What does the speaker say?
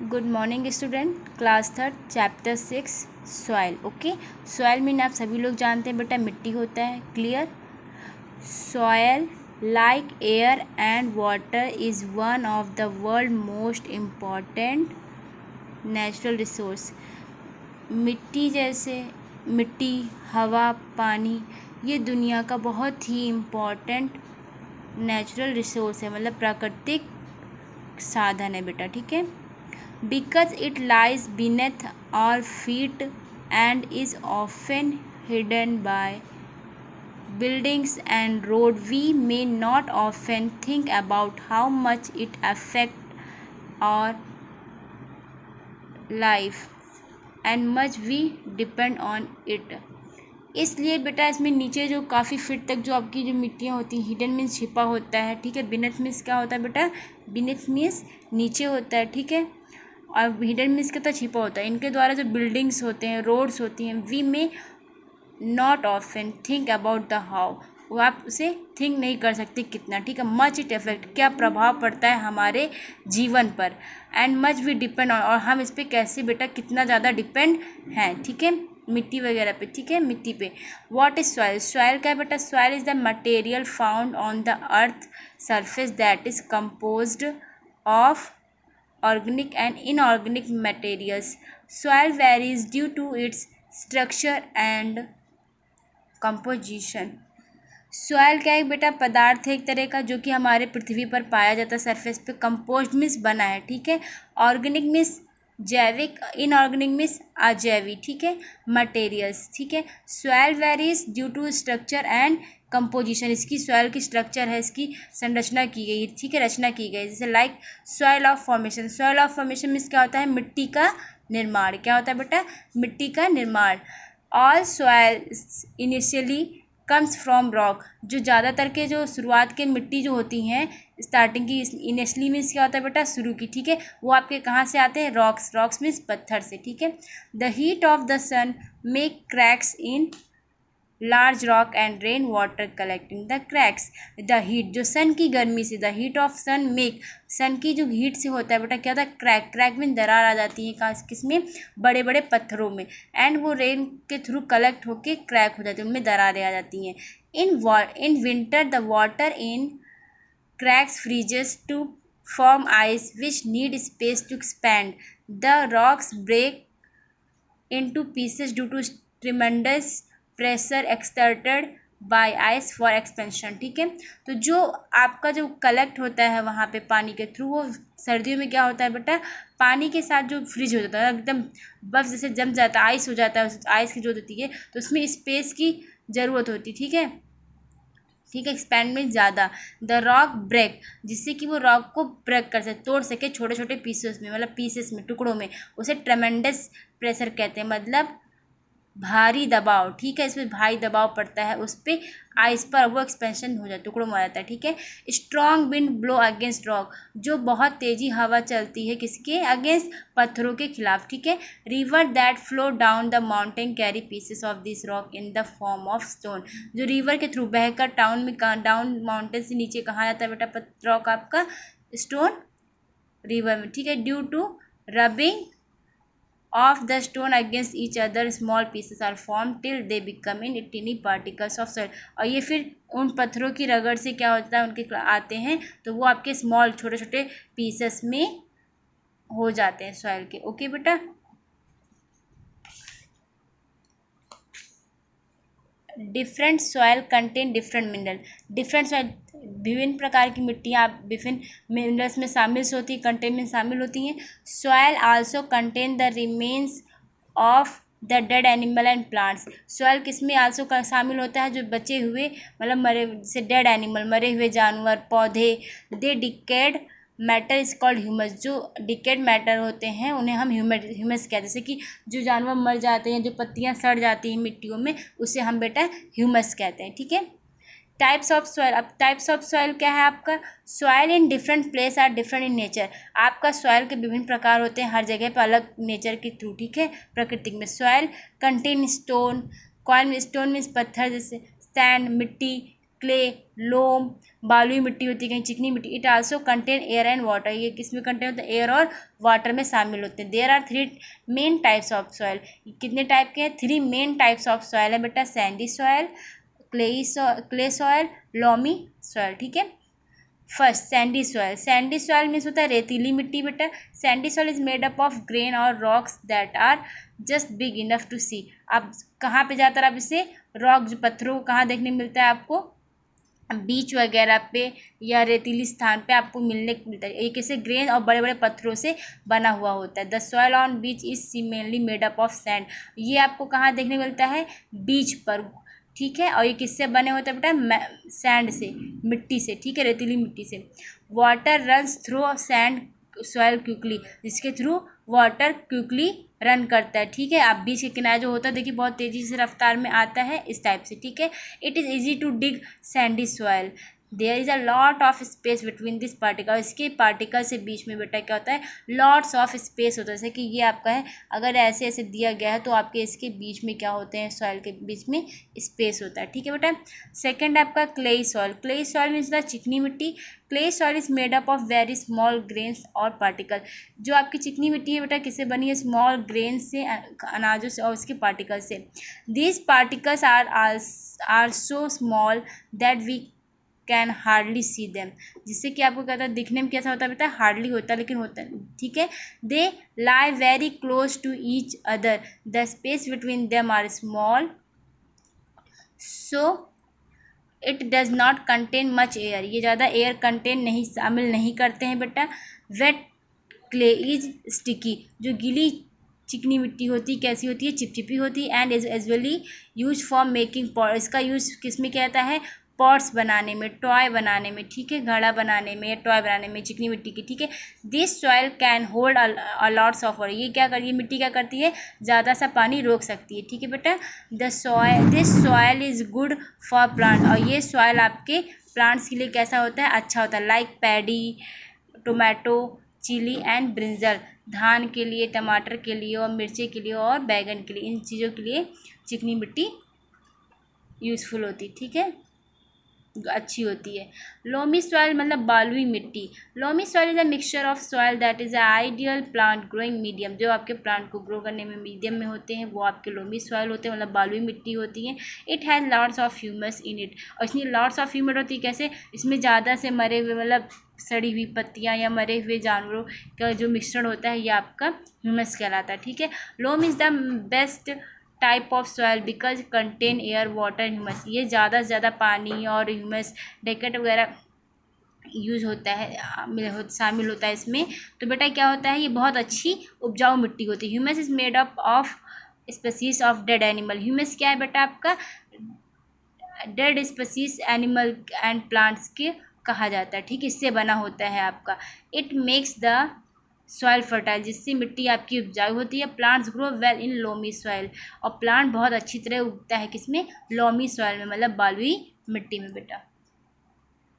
Good morning student, class third chapter 6 soil. Okay, soil mean आप सभी लोग जानते हैं बेटा मिट्टी होता है। Clear? Soil like air and water is one of the world most important natural resource. मिट्टी जैसे मिट्टी, हवा, पानी, ये दुनिया का बहुत ही इम्पॉर्टेंट नेचुरल रिसोर्स है, मतलब प्राकृतिक साधन है बेटा। ठीक है, because it lies beneath our feet and is often hidden by buildings and road, we may not often think about how much it affects our life and much we depend on it। इसलिए बेटा इसमें नीचे जो काफ़ी fit तक जो आपकी जो मिट्टियाँ होती हैं, हिडन मीन्स छिपा होता है। ठीक है, बिनेथ मीन्स क्या होता है बेटा? बिनेथ मीन्स नीचे होता है। ठीक है, और हिडन मीन्स क्या होता है? छिपा होता है। इनके द्वारा जो बिल्डिंग्स होते हैं, रोड्स होती हैं, वी में not often think about the how, वो आप उसे थिंक नहीं कर सकते कितना। ठीक है, मच इट इफेक्ट, क्या प्रभाव पड़ता है हमारे जीवन पर, and much we depend on, और हम इस पर कैसे बेटा कितना ज़्यादा डिपेंड हैं। ठीक है, मिट्टी वगैरह पे। ठीक है, मिट्टी पे। What is soil? सॉइल क्या है बेटा? Soil is the material found on the earth surface that is composed of organic and inorganic materials. Soil varies due to its structure and composition. Soil क्या है बेटा? पदार्थ है एक तरह का जो कि हमारे पृथ्वी पर पाया जाता है सरफेस पे। कंपोज्ड मीन्स बना है। ठीक है, ऑर्गेनिक मीन्स जैविक, इनऑर्गेनिक मीन्स अजैवी। ठीक है, मटेरियल्स। ठीक है, soil varies due to structure and composition, इसकी सॉयल की स्ट्रक्चर है, इसकी संरचना की गई। ठीक है, रचना की गई। जैसे like soil of formation. Soil of formation means क्या होता है? मिट्टी का निर्माण। क्या होता है बेटा? मिट्टी का निर्माण। All soil initially comes from rock, जो ज़्यादातर के जो शुरुआत के मिट्टी जो होती हैं, स्टार्टिंग की, इनिशियली मीन्स क्या होता है बेटा? शुरू की। ठीक है, वो आपके कहाँ से आते हैं? रॉक्स। रॉक्स मीन्स पत्थर से। ठीक है, the heat of the sun make cracks in large rock and rain water collecting the cracks. The heat, जो सन की गर्मी से, the heat of sun make, sun की जो हीट से होता है बेटा क्या होता है? क्रैक। क्रैक में दरार आ जाती है, कहाँ किसमें? बड़े बड़े पत्थरों में। एंड वो रेन के थ्रू कलेक्ट होके क्रैक हो जाती है, उनमें दरारें आ जाती हैं। In winter the water in cracks freezes to form ice which need space to expand. The rocks break into pieces due to tremendous pressure exerted by ice for expansion. ठीक है, तो जो आपका जो कलेक्ट होता है वहाँ पे पानी के थ्रू, वो सर्दियों में क्या होता है बेटा? पानी के साथ जो फ्रीज हो जाता है, एकदम बर्फ जैसे जम जाता है, आइस हो जाता है, आइस की जरूरत होती है, तो उसमें स्पेस की ज़रूरत होती है। ठीक है, ठीक है, एक्सपैंड में ज़्यादा। द रॉक ब्रेक, जिससे कि वो रॉक को ब्रेक कर सके, तोड़ सके छोटे छोटे पीसेस में, मतलब पीसेस में, टुकड़ों में। उसे ट्रेमेंडस प्रेशर कहते हैं, मतलब भारी दबाव। ठीक है, इसमें भारी दबाव पड़ता है उस पर, आइस पर, वो एक्सपेंशन हो जाता है, टुकड़ों में आ जाता है। ठीक है, strong wind blow against rock, जो बहुत तेजी हवा चलती है किसके अगेंस्ट? पत्थरों के खिलाफ। ठीक है, river that flow down the mountain carry pieces of this rock in the form of stone, जो रिवर के थ्रू बहकर टाउन में, डाउन माउंटेन से नीचे कहाँ जाता है बेटा? रॉक आपका स्टोन रिवर में। ठीक है, due to rubbing of the stone against each other small pieces are formed till they become in tiny particles of soil। और ये फिर उन पत्थरों की रगड़ से क्या होता है? उनके आते हैं तो वो आपके स्मॉल छोटे छोटे पीसेस में हो जाते हैं सॉइल के। ओके बेटा, different soil contain different mineral. Different soil, विभिन्न प्रकार की मिट्टियाँ विभिन्न मिनरल्स में शामिल होती हैं, कंटेन में शामिल होती हैं। Soil also contain the remains of the dead animal and plants. Soil किसमें आल्सो शामिल होता है? जो बचे हुए, मतलब मरे से डेड एनिमल, मरे हुए जानवर, पौधे। They decayed matter is called humus, जो डिकेड मैटर होते हैं उन्हें हम ह्यूमस कहते हैं। जैसे कि जो जानवर मर जाते हैं, जो पत्तियां सड़ जाती हैं मिट्टियों में, उसे हम बेटा ह्यूमस कहते हैं। ठीक है, टाइप्स ऑफ सॉइल। अब टाइप्स ऑफ सॉइल क्या है आपका? Soil in different place are different in nature. आपका सॉइल के विभिन्न प्रकार होते हैं, हर जगह पर अलग नेचर के थ्रू। ठीक है, प्रकृति में soil contain stone, coin stone means पत्थर, जैसे सैंड मिट्टी, क्ले, लोम, बालुई मिट्टी होती है, कहीं चिकनी मिट्टी। It also contain air and water, ये किसमें कंटेन होता है, एयर और वाटर में शामिल होते हैं। There are 3 main types of soil, कितने टाइप के हैं, 3 मेन टाइप्स ऑफ सॉइल है बेटा, sandy soil, clay soil, loamy soil, ठीक है। First sandy soil, sandy soil means होता है रेतीली मिट्टी बेटा। Sandy soil is made up of grain और rocks that are just big enough to see. आप कहाँ पे जाकर आप इसे रॉक, जो पत्थरों को कहाँ देखने मिलता है आपको, बीच वगैरह पे या रेतीली स्थान पे आपको मिलने मिलता है। एक ऐसे ग्रेन और बड़े बड़े पत्थरों से बना हुआ होता है। The soil on beach is mainly made up of sand, ये आपको कहाँ देखने मिलता है, बीच पर, ठीक है। और ये किससे बने होते हैं बेटा, सैंड से, मिट्टी से, ठीक है, रेतीली मिट्टी से। Water runs through sand soil quickly, जिसके थ्रू वाटर क्विकली रन करता है, ठीक है। आप बीच के किनारे जो होता है देखिए बहुत तेज़ी से रफ्तार में आता है, इस टाइप से, ठीक है। It is easy to dig sandy soil, there is a lot of space between this particle, इसके पार्टिकल से बीच में बेटा क्या होता है, लॉट्स ऑफ स्पेस होता है। जैसे कि ये आपका है, अगर ऐसे ऐसे दिया गया है तो आपके इसके बीच में क्या होते हैं, सॉइल के बीच में स्पेस होता है, ठीक है बेटा। सेकंड आपका clayey soil, clayey soil means the चिकनी मिट्टी। Clay soil is made up of very small grains और पार्टिकल, जो आपकी चिकनी मिट्टी है बेटा किससे बनी है, स्मॉल ग्रेन से, अनाजों से और उसके पार्टिकल से। These particles are so small that we can hardly see them, जिससे कि आपको कहता है दिखने में कैसा होता है बेटा, हार्डली होता है, लेकिन होता है, ठीक है। They lie very close to each other, the space between them are small, so it does not contain much air, ये ज़्यादा एयर कंटेन नहीं, शामिल नहीं करते हैं बेटा। वेट क्ले इज स्टिकी, जो गीली चिकनी मिट्टी होती है कैसी होती है, चिपचिपी होती है। And is usually use for making pot, इसका यूज किस में कहता है, पॉट्स बनाने में, टॉय बनाने में, ठीक है, घड़ा बनाने में या टॉय बनाने में, चिकनी मिट्टी की, ठीक है। This soil can hold a lots of water, ये क्या कर, ये मिट्टी क्या करती है, ज़्यादा सा पानी रोक सकती है, ठीक है बेटा। This soil is good for plant, और ये सॉइल आपके प्लांट्स के लिए कैसा होता है, अच्छा होता है। Like paddy, tomato, chilli and brinjal, धान के लिए, टमाटर के लिए और मिर्ची के लिए और बैगन के लिए, इन चीज़ों के लिए चिकनी मिट्टी यूज़फुल होती, ठीक है, अच्छी होती है। लोमी सॉइल मतलब बालुई मिट्टी। Loamy soil is a mixture of soil that is a ideal plant growing medium, जो आपके प्लांट को ग्रो करने में मीडियम में होते हैं वो आपके लोमी सॉइल होते हैं, मतलब बालुई मिट्टी होती है। It has lots of humus in it, और इसमें लॉट्स ऑफ ह्यूमस होती है कैसे, इसमें ज़्यादा से मरे हुए, मतलब सड़ी हुई पत्तियाँ या मरे हुए जानवरों का जो मिश्रण होता है ये आपका ह्यूमस कहलाता है, ठीक है। Loam is the best type of soil because contain air, water, humus, ये ज़्यादा से ज़्यादा पानी और ह्यूमस डेकेट वगैरह यूज होता है, शामिल होता है इसमें। तो बेटा क्या होता है, ये बहुत अच्छी उपजाऊ मिट्टी होती है। Humus is made up of species of dead animal, humus क्या है बेटा आपका, dead species animal and plants के कहा जाता है, ठीक, इससे बना होता है आपका। It makes the soil fertile, जिससे मिट्टी आपकी उपजाऊ होती है। Plants grow well in loamy soil, और प्लांट बहुत अच्छी तरह उगता है किसमें, लोमी सॉइल में, मतलब बालुई मिट्टी में बेटा।